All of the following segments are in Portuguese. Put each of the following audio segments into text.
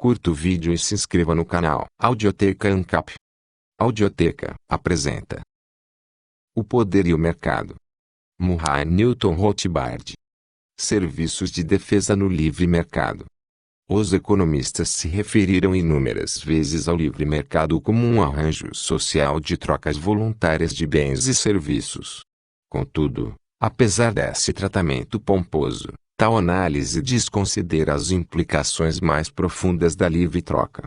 Curta o vídeo e se inscreva no canal. Audioteca ANCAP. Audioteca apresenta O Poder e o Mercado. Murray Newton Rothbard. Serviços de defesa no livre mercado. Os economistas se referiram inúmeras vezes ao livre mercado como um arranjo social de trocas voluntárias de bens e serviços. Contudo, apesar desse tratamento pomposo, tal análise desconsidera as implicações mais profundas da livre troca.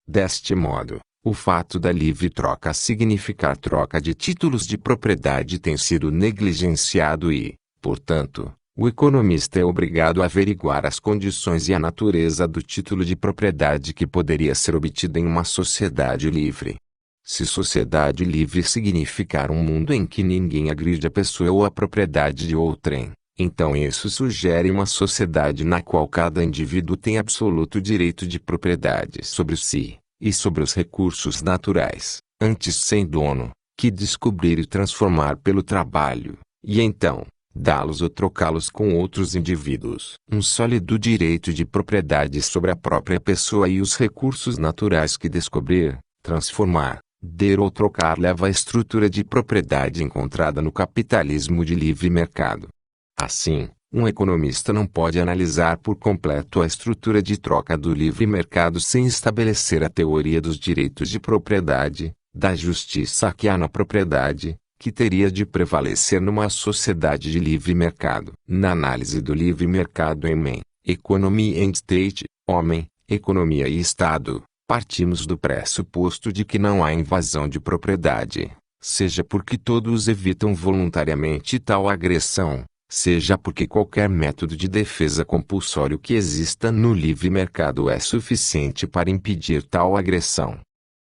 Deste modo, o fato da livre troca significar troca de títulos de propriedade tem sido negligenciado e, portanto, o economista é obrigado a averiguar as condições e a natureza do título de propriedade que poderia ser obtido em uma sociedade livre. Se sociedade livre significar um mundo em que ninguém agride a pessoa ou a propriedade de outrem, então isso sugere uma sociedade na qual cada indivíduo tem absoluto direito de propriedade sobre si, e sobre os recursos naturais, antes sem dono, que descobrir e transformar pelo trabalho, e então, dá-los ou trocá-los com outros indivíduos. Um sólido direito de propriedade sobre a própria pessoa e os recursos naturais que descobrir, transformar, dar ou trocar leva à estrutura de propriedade encontrada no capitalismo de livre mercado. Assim, um economista não pode analisar por completo a estrutura de troca do livre mercado sem estabelecer a teoria dos direitos de propriedade, da justiça que há na propriedade, que teria de prevalecer numa sociedade de livre mercado. Na análise do livre mercado em Man, Economy and State, Homem, Economia e Estado, partimos do pressuposto de que não há invasão de propriedade, seja porque todos evitam voluntariamente tal agressão, seja porque qualquer método de defesa compulsório que exista no livre mercado é suficiente para impedir tal agressão.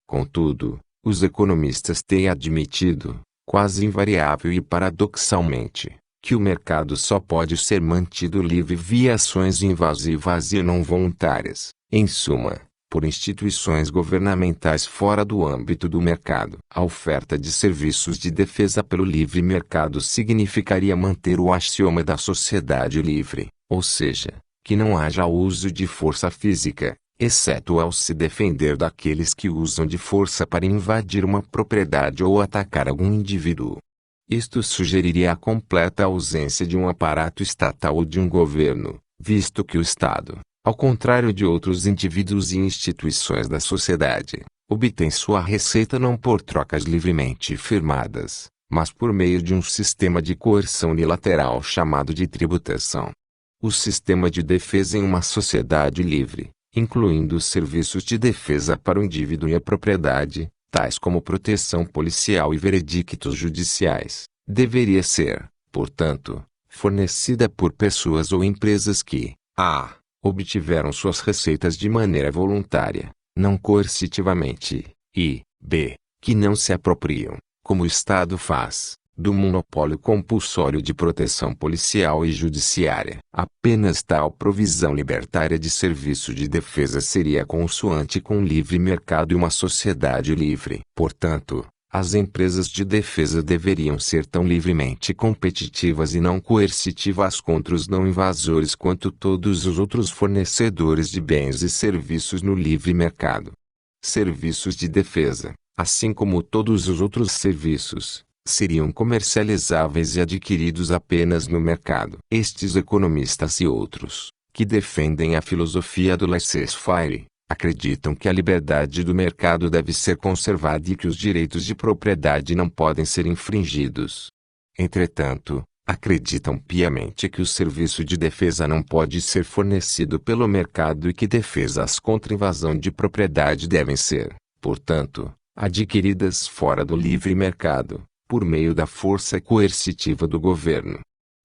Contudo, os economistas têm admitido, quase invariável e paradoxalmente, que o mercado só pode ser mantido livre via ações invasivas e não voluntárias, em suma, por instituições governamentais fora do âmbito do mercado. A oferta de serviços de defesa pelo livre mercado significaria manter o axioma da sociedade livre, ou seja, que não haja uso de força física, exceto ao se defender daqueles que usam de força para invadir uma propriedade ou atacar algum indivíduo. Isto sugeriria a completa ausência de um aparato estatal ou de um governo, visto que o Estado, ao contrário de outros indivíduos e instituições da sociedade, obtém sua receita não por trocas livremente firmadas, mas por meio de um sistema de coerção unilateral chamado de tributação. O sistema de defesa em uma sociedade livre, incluindo os serviços de defesa para o indivíduo e a propriedade, tais como proteção policial e veredictos judiciais, deveria ser, portanto, fornecida por pessoas ou empresas que, a. obtiveram suas receitas de maneira voluntária, não coercitivamente, e, b. que não se apropriam, como o Estado faz, do monopólio compulsório de proteção policial e judiciária. Apenas tal provisão libertária de serviço de defesa seria consoante com o livre mercado e uma sociedade livre. Portanto, as empresas de defesa deveriam ser tão livremente competitivas e não coercitivas contra os não invasores quanto todos os outros fornecedores de bens e serviços no livre mercado. Serviços de defesa, assim como todos os outros serviços, seriam comercializáveis e adquiridos apenas no mercado. Estes economistas e outros, que defendem a filosofia do laissez-faire, acreditam que a liberdade do mercado deve ser conservada e que os direitos de propriedade não podem ser infringidos. Entretanto, acreditam piamente que o serviço de defesa não pode ser fornecido pelo mercado e que defesas contra invasão de propriedade devem ser, portanto, adquiridas fora do livre mercado, por meio da força coercitiva do governo.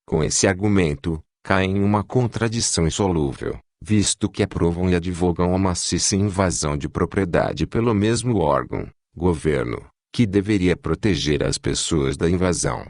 Com esse argumento, caem em uma contradição insolúvel, visto que aprovam e advogam a maciça invasão de propriedade pelo mesmo órgão, governo, que deveria proteger as pessoas da invasão.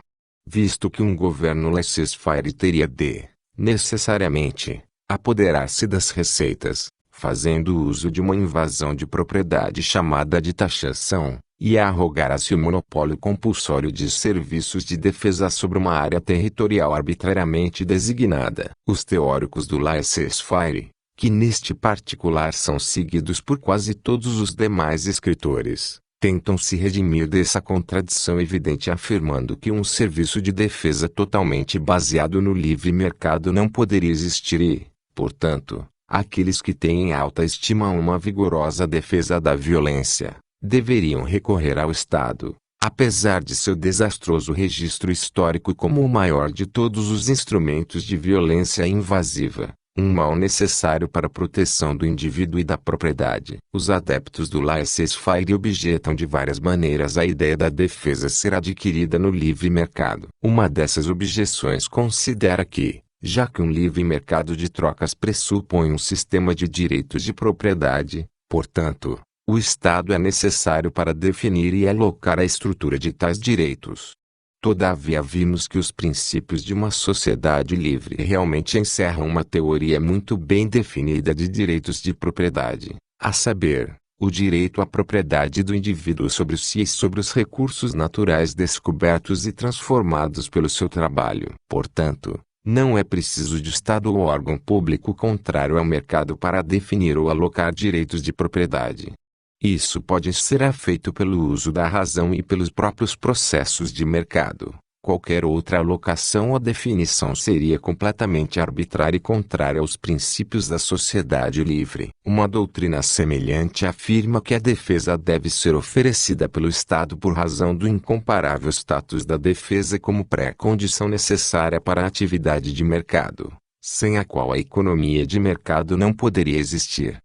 Visto que um governo laissez-faire teria de, necessariamente, apoderar-se das receitas, fazendo uso de uma invasão de propriedade chamada de taxação, e arrogar a si o monopólio compulsório de serviços de defesa sobre uma área territorial arbitrariamente designada. Os teóricos do laissez-faire, que neste particular são seguidos por quase todos os demais escritores, tentam se redimir dessa contradição evidente afirmando que um serviço de defesa totalmente baseado no livre mercado não poderia existir e, portanto, aqueles que têm em alta estima uma vigorosa defesa da violência, deveriam recorrer ao Estado, apesar de seu desastroso registro histórico como o maior de todos os instrumentos de violência invasiva, um mal necessário para a proteção do indivíduo e da propriedade. Os adeptos do laissez-faire objetam de várias maneiras a ideia da defesa ser adquirida no livre mercado. Uma dessas objeções considera que, já que um livre mercado de trocas pressupõe um sistema de direitos de propriedade, portanto, o Estado é necessário para definir e alocar a estrutura de tais direitos. Todavia vimos que os princípios de uma sociedade livre realmente encerram uma teoria muito bem definida de direitos de propriedade, a saber, o direito à propriedade do indivíduo sobre si e sobre os recursos naturais descobertos e transformados pelo seu trabalho. Portanto, não é preciso de Estado ou órgão público contrário ao mercado para definir ou alocar direitos de propriedade. Isso pode ser feito pelo uso da razão e pelos próprios processos de mercado. Qualquer outra alocação ou definição seria completamente arbitrária e contrária aos princípios da sociedade livre. Uma doutrina semelhante afirma que a defesa deve ser oferecida pelo Estado por razão do incomparável status da defesa como pré-condição necessária para a atividade de mercado, sem a qual a economia de mercado não poderia existir.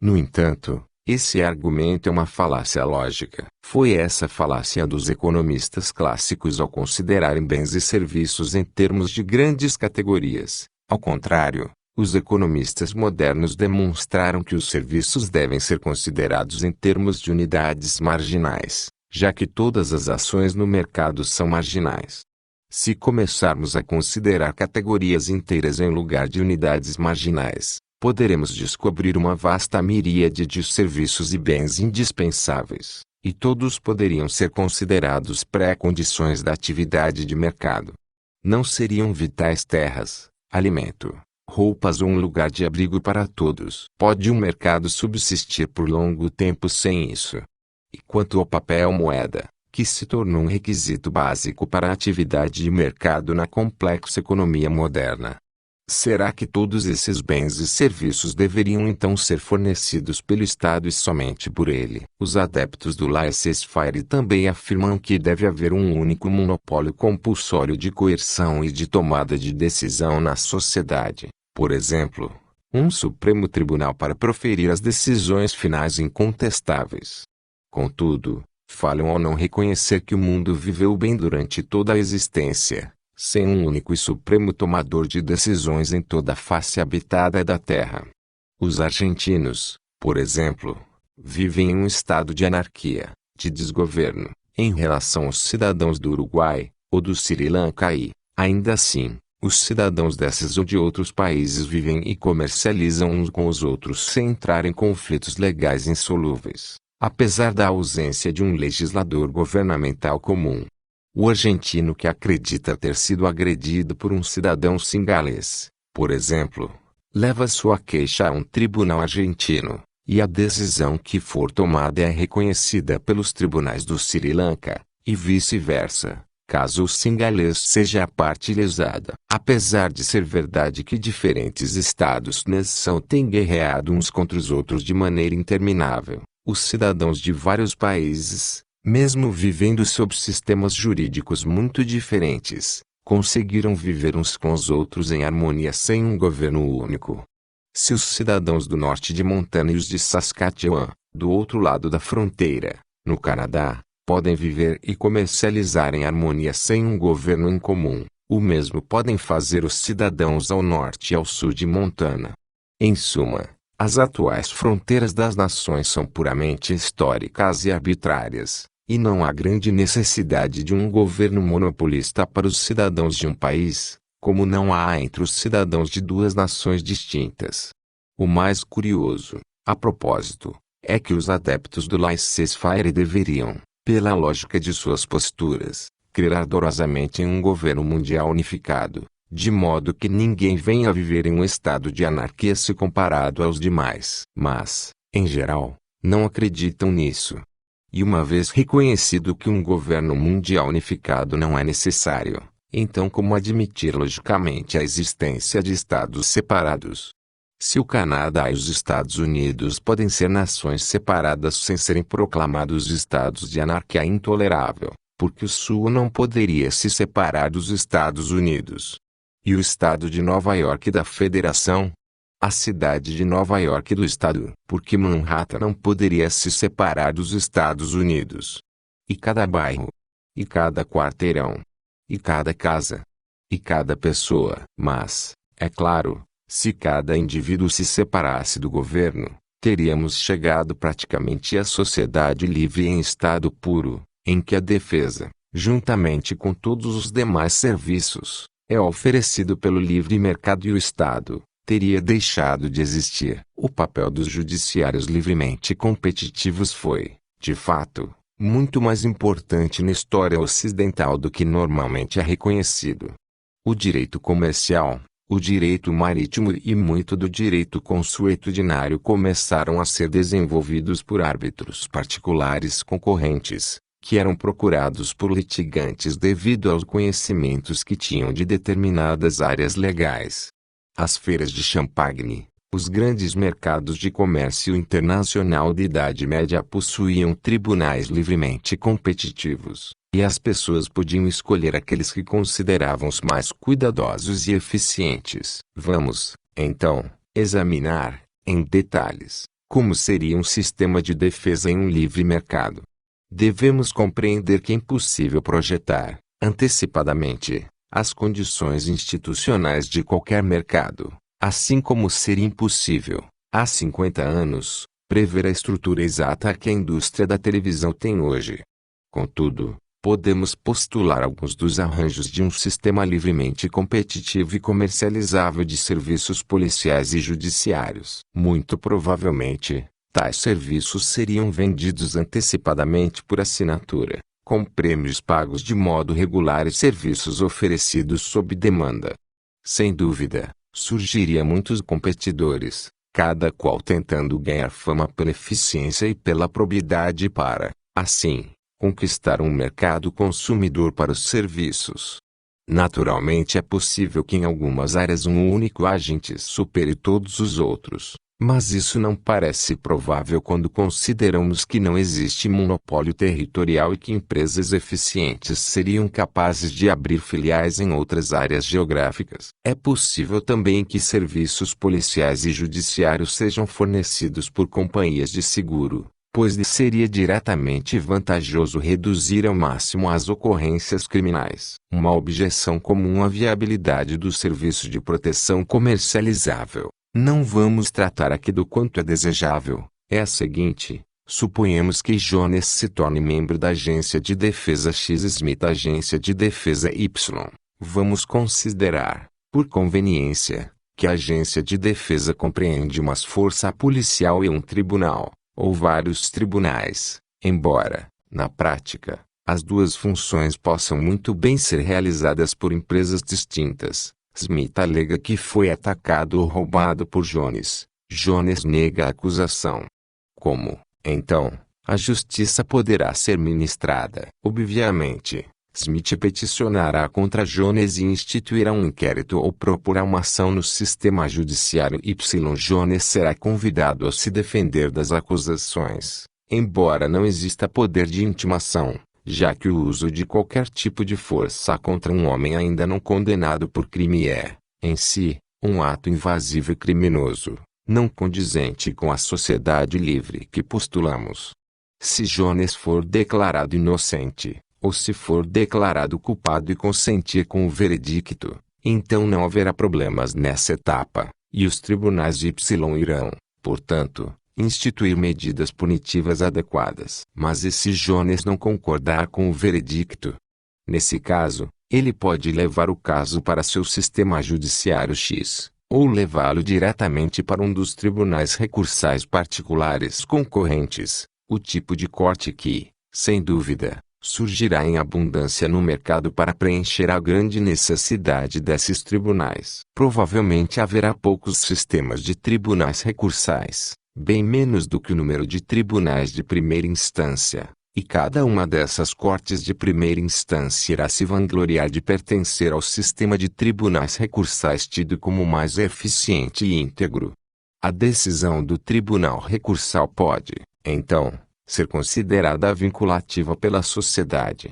No entanto, esse argumento é uma falácia lógica. Foi essa falácia dos economistas clássicos ao considerarem bens e serviços em termos de grandes categorias. Ao contrário, os economistas modernos demonstraram que os serviços devem ser considerados em termos de unidades marginais, já que todas as ações no mercado são marginais. Se começarmos a considerar categorias inteiras em lugar de unidades marginais, poderemos descobrir uma vasta miríade de serviços e bens indispensáveis, e todos poderiam ser considerados pré-condições da atividade de mercado. Não seriam vitais terras, alimento, roupas ou um lugar de abrigo para todos. Pode um mercado subsistir por longo tempo sem isso? E quanto ao papel moeda, que se tornou um requisito básico para a atividade de mercado na complexa economia moderna? Será que todos esses bens e serviços deveriam então ser fornecidos pelo Estado e somente por ele? Os adeptos do laissez-faire também afirmam que deve haver um único monopólio compulsório de coerção e de tomada de decisão na sociedade. Por exemplo, um Supremo Tribunal para proferir as decisões finais incontestáveis. Contudo, falham ao não reconhecer que o mundo viveu bem durante toda a existência, sem um único e supremo tomador de decisões em toda a face habitada da Terra. Os argentinos, por exemplo, vivem em um estado de anarquia, de desgoverno, em relação aos cidadãos do Uruguai, ou do Sri Lanka e, ainda assim, os cidadãos desses ou de outros países vivem e comercializam uns com os outros sem entrar em conflitos legais insolúveis, apesar da ausência de um legislador governamental comum. O argentino que acredita ter sido agredido por um cidadão singalês, por exemplo, leva sua queixa a um tribunal argentino, e a decisão que for tomada é reconhecida pelos tribunais do Sri Lanka, e vice-versa, caso o singalês seja a parte lesada. Apesar de ser verdade que diferentes estados-nação têm guerreado uns contra os outros de maneira interminável, os cidadãos de vários países, mesmo vivendo sob sistemas jurídicos muito diferentes, conseguiram viver uns com os outros em harmonia sem um governo único. Se os cidadãos do norte de Montana e os de Saskatchewan, do outro lado da fronteira, no Canadá, podem viver e comercializar em harmonia sem um governo em comum, o mesmo podem fazer os cidadãos ao norte e ao sul de Montana. Em suma, as atuais fronteiras das nações são puramente históricas e arbitrárias, e não há grande necessidade de um governo monopolista para os cidadãos de um país, como não há entre os cidadãos de duas nações distintas. O mais curioso, a propósito, é que os adeptos do laissez-faire deveriam, pela lógica de suas posturas, crer ardorosamente em um governo mundial unificado, de modo que ninguém venha a viver em um estado de anarquia se comparado aos demais. Mas, em geral, não acreditam nisso. E uma vez reconhecido que um governo mundial unificado não é necessário, então como admitir logicamente a existência de estados separados? Se o Canadá e os Estados Unidos podem ser nações separadas sem serem proclamados estados de anarquia intolerável, por que o Sul não poderia se separar dos Estados Unidos? E o estado de Nova York da Federação? A cidade de Nova York do estado? Porque Manhattan não poderia se separar dos Estados Unidos? E cada bairro? E cada quarteirão? E cada casa? E cada pessoa? Mas, é claro, se cada indivíduo se separasse do governo, teríamos chegado praticamente à sociedade livre em estado puro, em que a defesa, juntamente com todos os demais serviços, é oferecido pelo livre mercado e o Estado, teria deixado de existir. O papel dos judiciários livremente competitivos foi, de fato, muito mais importante na história ocidental do que normalmente é reconhecido. O direito comercial, o direito marítimo e muito do direito consuetudinário começaram a ser desenvolvidos por árbitros particulares concorrentes, que eram procurados por litigantes devido aos conhecimentos que tinham de determinadas áreas legais. As feiras de Champagne, os grandes mercados de comércio internacional de Idade Média possuíam tribunais livremente competitivos, e as pessoas podiam escolher aqueles que consideravam os mais cuidadosos e eficientes. Vamos, então, examinar, em detalhes, como seria um sistema de defesa em um livre mercado. Devemos compreender que é impossível projetar, antecipadamente, as condições institucionais de qualquer mercado, assim como seria impossível, há 50 anos, prever a estrutura exata que a indústria da televisão tem hoje. Contudo, podemos postular alguns dos arranjos de um sistema livremente competitivo e comercializável de serviços policiais e judiciários. Muito provavelmente, tais serviços seriam vendidos antecipadamente por assinatura, com prêmios pagos de modo regular e serviços oferecidos sob demanda. Sem dúvida, surgiria muitos competidores, cada qual tentando ganhar fama pela eficiência e pela probidade para, assim, conquistar um mercado consumidor para os serviços. Naturalmente é possível que em algumas áreas um único agente supere todos os outros, mas isso não parece provável quando consideramos que não existe monopólio territorial e que empresas eficientes seriam capazes de abrir filiais em outras áreas geográficas. É possível também que serviços policiais e judiciários sejam fornecidos por companhias de seguro, pois lhe seria diretamente vantajoso reduzir ao máximo as ocorrências criminais. Uma objeção comum à viabilidade do serviço de proteção comercializável, não vamos tratar aqui do quanto é desejável, é a seguinte: suponhamos que Jones se torne membro da agência de defesa X, Smith agência de defesa Y. Vamos considerar, por conveniência, que a agência de defesa compreende uma força policial e um tribunal, ou vários tribunais, embora, na prática, as duas funções possam muito bem ser realizadas por empresas distintas. Smith alega que foi atacado ou roubado por Jones. Jones nega a acusação. Como, então, a justiça poderá ser ministrada? Obviamente, Smith peticionará contra Jones e instituirá um inquérito ou proporá uma ação no sistema judiciário Y. Jones será convidado a se defender das acusações, embora não exista poder de intimação, já que o uso de qualquer tipo de força contra um homem ainda não condenado por crime é, em si, um ato invasivo e criminoso, não condizente com a sociedade livre que postulamos. Se Jones for declarado inocente, ou se for declarado culpado e consentir com o veredicto, então não haverá problemas nessa etapa, e os tribunais de Y irão, portanto, instituir medidas punitivas adequadas. Mas e se Jones não concordar com o veredicto? Nesse caso, ele pode levar o caso para seu sistema judiciário X, ou levá-lo diretamente para um dos tribunais recursais particulares concorrentes, o tipo de corte que, sem dúvida, surgirá em abundância no mercado para preencher a grande necessidade desses tribunais. Provavelmente haverá poucos sistemas de tribunais recursais, bem menos do que o número de tribunais de primeira instância, e cada uma dessas cortes de primeira instância irá se vangloriar de pertencer ao sistema de tribunais recursais tido como mais eficiente e íntegro. A decisão do tribunal recursal pode, então, ser considerada vinculativa pela sociedade.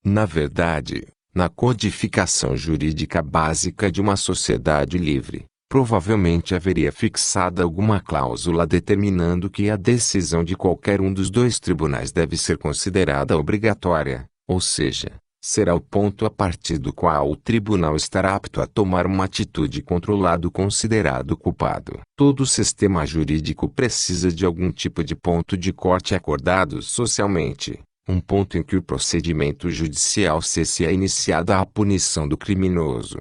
Na verdade, na codificação jurídica básica de uma sociedade livre, provavelmente haveria fixada alguma cláusula determinando que a decisão de qualquer um dos dois tribunais deve ser considerada obrigatória, ou seja, será o ponto a partir do qual o tribunal estará apto a tomar uma atitude contra o lado considerado culpado. Todo sistema jurídico precisa de algum tipo de ponto de corte acordado socialmente, um ponto em que o procedimento judicial cesse a iniciada a punição do criminoso.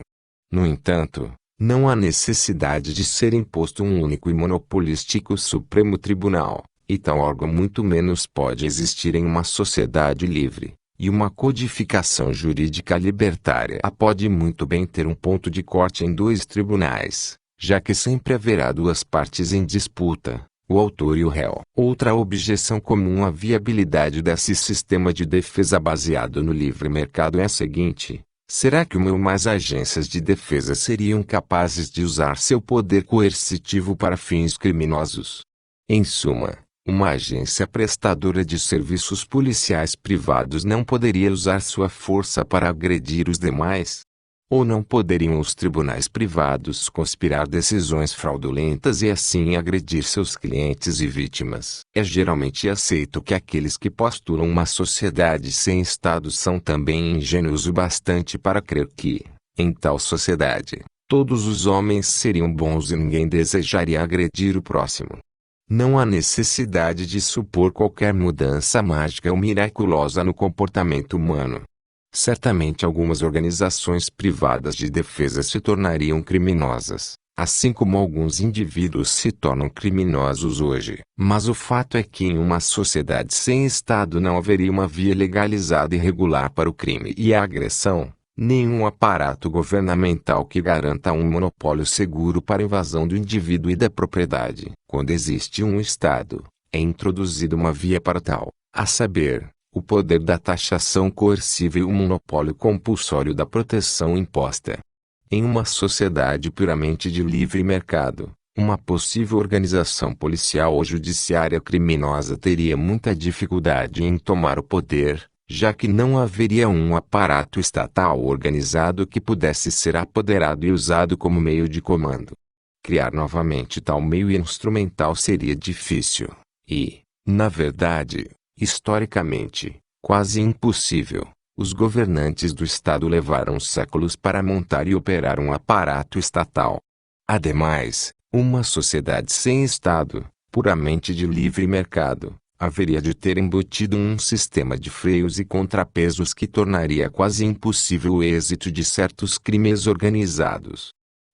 No entanto, não há necessidade de ser imposto um único e monopolístico Supremo Tribunal, e tal órgão muito menos pode existir em uma sociedade livre. E uma codificação jurídica libertária pode muito bem ter um ponto de corte em dois tribunais, já que sempre haverá duas partes em disputa, o autor e o réu. Outra objeção comum à viabilidade desse sistema de defesa baseado no livre mercado é a seguinte: será que uma ou mais agências de defesa seriam capazes de usar seu poder coercitivo para fins criminosos? Em suma, uma agência prestadora de serviços policiais privados não poderia usar sua força para agredir os demais? Ou não poderiam os tribunais privados conspirar decisões fraudulentas e assim agredir seus clientes e vítimas? É geralmente aceito que aqueles que postulam uma sociedade sem Estado são também ingênuos o bastante para crer que, em tal sociedade, todos os homens seriam bons e ninguém desejaria agredir o próximo. Não há necessidade de supor qualquer mudança mágica ou miraculosa no comportamento humano. Certamente algumas organizações privadas de defesa se tornariam criminosas, assim como alguns indivíduos se tornam criminosos hoje. Mas o fato é que em uma sociedade sem Estado não haveria uma via legalizada e regular para o crime e a agressão. Nenhum aparato governamental que garanta um monopólio seguro para a invasão do indivíduo e da propriedade. Quando existe um Estado, é introduzida uma via para tal, a saber, o poder da taxação coerciva e o monopólio compulsório da proteção imposta. Em uma sociedade puramente de livre mercado, uma possível organização policial ou judiciária criminosa teria muita dificuldade em tomar o poder, já que não haveria um aparato estatal organizado que pudesse ser apoderado e usado como meio de comando. Criar novamente tal meio instrumental seria difícil, e, na verdade, historicamente, quase impossível. Os governantes do Estado levaram séculos para montar e operar um aparato estatal. Ademais, uma sociedade sem Estado, puramente de livre mercado, haveria de ter embutido um sistema de freios e contrapesos que tornaria quase impossível o êxito de certos crimes organizados.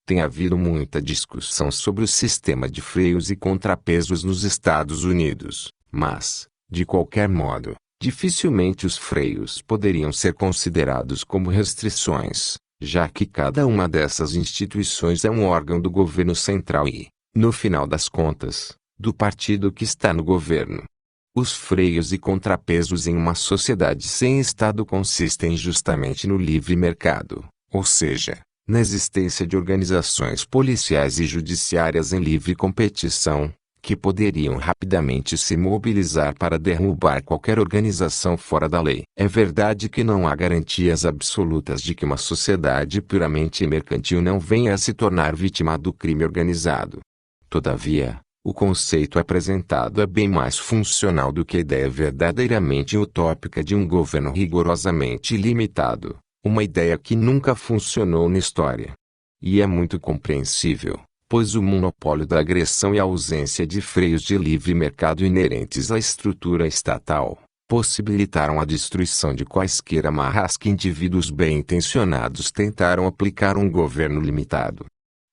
Tem havido muita discussão sobre o sistema de freios e contrapesos nos Estados Unidos, mas, de qualquer modo, dificilmente os freios poderiam ser considerados como restrições, já que cada uma dessas instituições é um órgão do governo central e, no final das contas, do partido que está no governo. Os freios e contrapesos em uma sociedade sem Estado consistem justamente no livre mercado, ou seja, na existência de organizações policiais e judiciárias em livre competição, que poderiam rapidamente se mobilizar para derrubar qualquer organização fora da lei. É verdade que não há garantias absolutas de que uma sociedade puramente mercantil não venha a se tornar vítima do crime organizado. Todavia, o conceito apresentado é bem mais funcional do que a ideia verdadeiramente utópica de um governo rigorosamente limitado, uma ideia que nunca funcionou na história. E é muito compreensível, pois o monopólio da agressão e a ausência de freios de livre mercado inerentes à estrutura estatal, possibilitaram a destruição de quaisquer amarras que indivíduos bem-intencionados tentaram aplicar um governo limitado.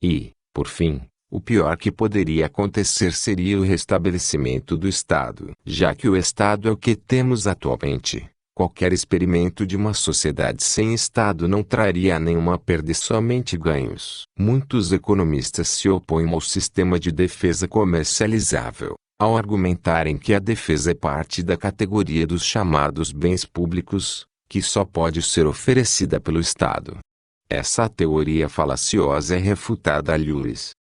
E, por fim, o pior que poderia acontecer seria o restabelecimento do Estado. Já que o Estado é o que temos atualmente, Qualquer experimento de uma sociedade sem Estado não traria nenhuma perda e somente ganhos. Muitos economistas se opõem ao sistema de defesa comercializável, ao argumentarem que a defesa é parte da categoria dos chamados bens públicos, que só pode ser oferecida pelo Estado. Essa teoria falaciosa é refutada a Lewis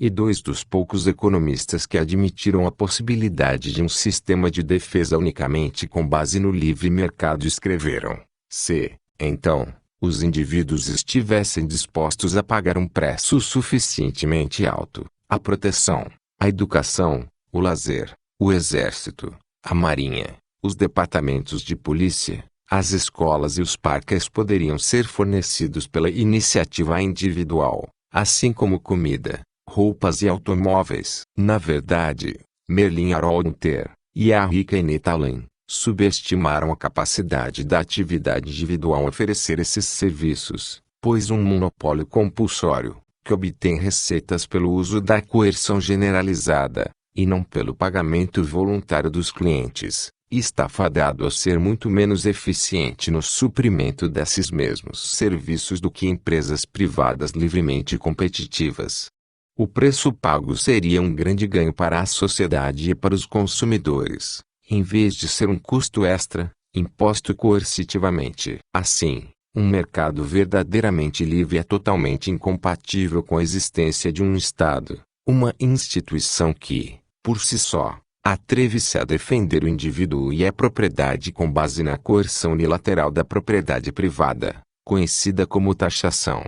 e dois dos poucos economistas que admitiram a possibilidade de um sistema de defesa unicamente com base no livre mercado escreveram: se, então, os indivíduos estivessem dispostos a pagar um preço suficientemente alto, a proteção, a educação, o lazer, o exército, a marinha, os departamentos de polícia, as escolas e os parques poderiam ser fornecidos pela iniciativa individual, assim como comida, roupas e automóveis. Na verdade, Merlin Arolter e a rica Annette Allen subestimaram a capacidade da atividade individual oferecer esses serviços, pois um monopólio compulsório, que obtém receitas pelo uso da coerção generalizada, e não pelo pagamento voluntário dos clientes, está fadado a ser muito menos eficiente no suprimento desses mesmos serviços do que empresas privadas livremente competitivas. O preço pago seria um grande ganho para a sociedade e para os consumidores, em vez de ser um custo extra, imposto coercitivamente. Assim, um mercado verdadeiramente livre é totalmente incompatível com a existência de um Estado, uma instituição que, por si só, atreve-se a defender o indivíduo e a propriedade com base na coerção unilateral da propriedade privada, conhecida como taxação.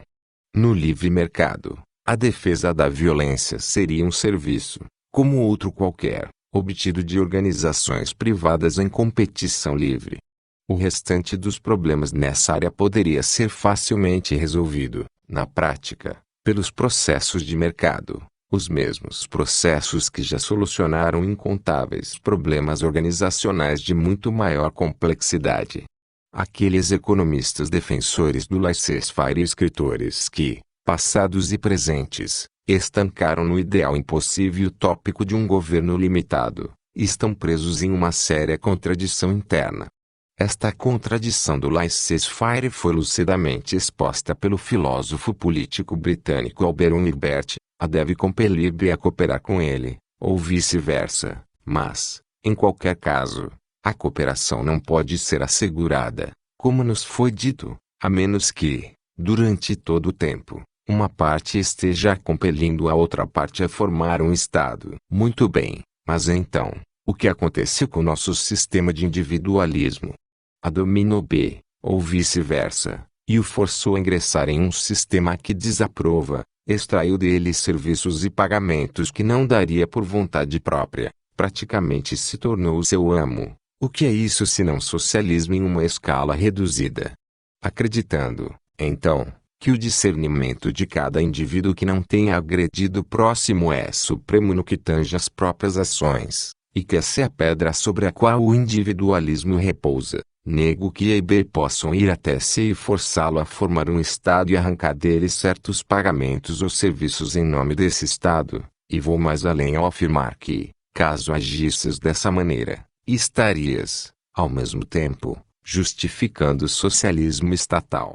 No livre mercado, a defesa da violência seria um serviço, como outro qualquer, obtido de organizações privadas em competição livre. O restante dos problemas nessa área poderia ser facilmente resolvido, na prática, pelos processos de mercado, os mesmos processos que já solucionaram incontáveis problemas organizacionais de muito maior complexidade. Aqueles economistas defensores do laissez-faire e escritores que, passados e presentes, estancaram no ideal impossível e utópico de um governo limitado, estão presos em uma séria contradição interna. Esta contradição do laissez-faire foi lucidamente exposta pelo filósofo político britânico Albert Unibert, a deve compelir-me a cooperar com ele, ou vice-versa, mas, em qualquer caso, a cooperação não pode ser assegurada, como nos foi dito, a menos que, durante todo o tempo, uma parte esteja compelindo a outra parte a formar um Estado. Muito bem, mas então, o que aconteceu com o nosso sistema de individualismo? A dominou B, ou vice-versa, e o forçou a ingressar em um sistema que desaprova, extraiu dele serviços e pagamentos que não daria por vontade própria, praticamente se tornou o seu amo. O que é isso senão socialismo em uma escala reduzida? Acreditando, então, que o discernimento de cada indivíduo que não tenha agredido o próximo é supremo no que tange às próprias ações, e que essa é a pedra sobre a qual o individualismo repousa, nego que A e B possam ir até C e forçá-lo a formar um Estado e arrancar dele certos pagamentos ou serviços em nome desse Estado, e vou mais além ao afirmar que, caso agisses dessa maneira, estarias, ao mesmo tempo, justificando o socialismo estatal.